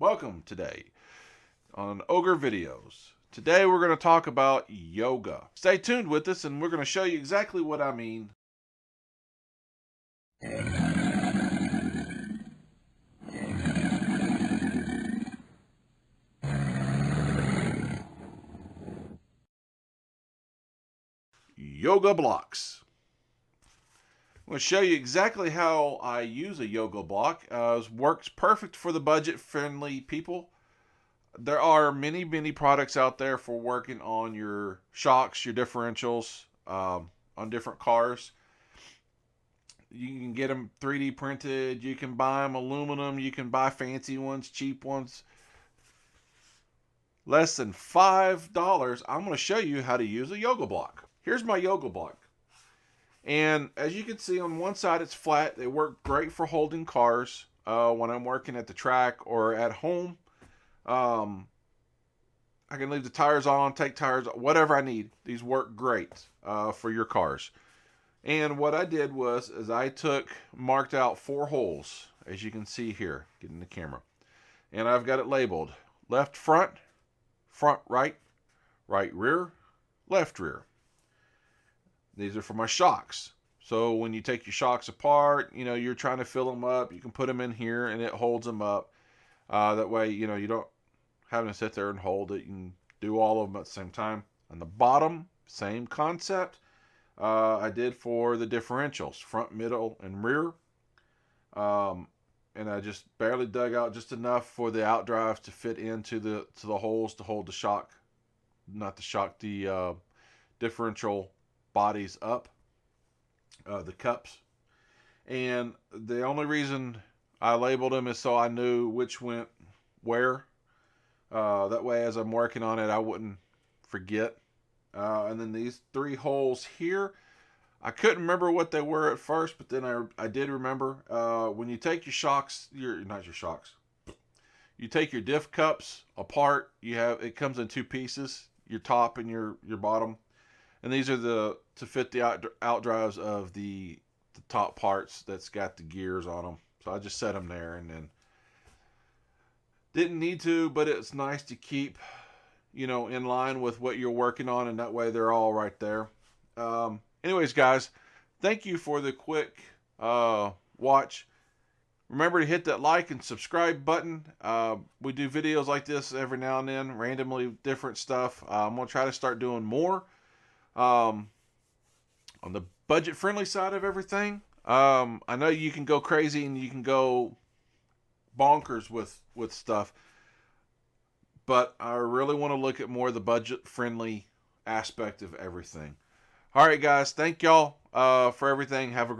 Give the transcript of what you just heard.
Welcome today on Ogre Videos. Today we're going to talk about yoga. Stay tuned with us and we're going to show you exactly what I mean. Yoga blocks. I'm going to show you exactly how I use a yoga block. It works perfect for the budget-friendly people. There are many products out there for working on your shocks, your differentials, on different cars. You can get them 3D printed. You can buy them aluminum. You can buy fancy ones, cheap ones. Less than $5. I'm going to show you how to use a yoga block. Here's my yoga block. And as you can see, on one side it's flat. They work great for holding cars when I'm working at the track or at home. I can leave the tires on, take tires, whatever I need. These work great for your cars. And what I did was I marked out 4 holes, as you can see here, getting the camera. And I've got it labeled left front, front right, right rear, left rear. These are for my shocks. So when you take your shocks apart, you're trying to fill them up, you can put them in here and it holds them up. That way, you don't have to sit there and hold it. You can do all of them at the same time. On the bottom, same concept. I did for the differentials, front, middle, and rear. And I just barely dug out just enough for the outdrives to fit into the holes to hold the shock, not the shock, the differential bodies up, the cups. And the only reason I labeled them is so I knew which went where. That way, as I'm working on it, I wouldn't forget. And then these 3 holes here, I couldn't remember what they were at first, but then I did remember. When you take your shocks, you take your diff cups apart. It comes in 2 pieces, your top and your bottom. And these are to fit the outdrives of the top parts that's got the gears on them. So I just set them there, and then didn't need to, but it's nice to keep, in line with what you're working on, and that way they're all right there. Anyways, guys, thank you for the quick watch. Remember to hit that like and subscribe button. We do videos like this every now and then, randomly different stuff. I'm going to try to start doing more. On the budget-friendly side of everything, I know you can go crazy and you can go bonkers with stuff, but I really want to look at more of the budget-friendly aspect of everything. All right, guys, thank y'all for everything. Have a great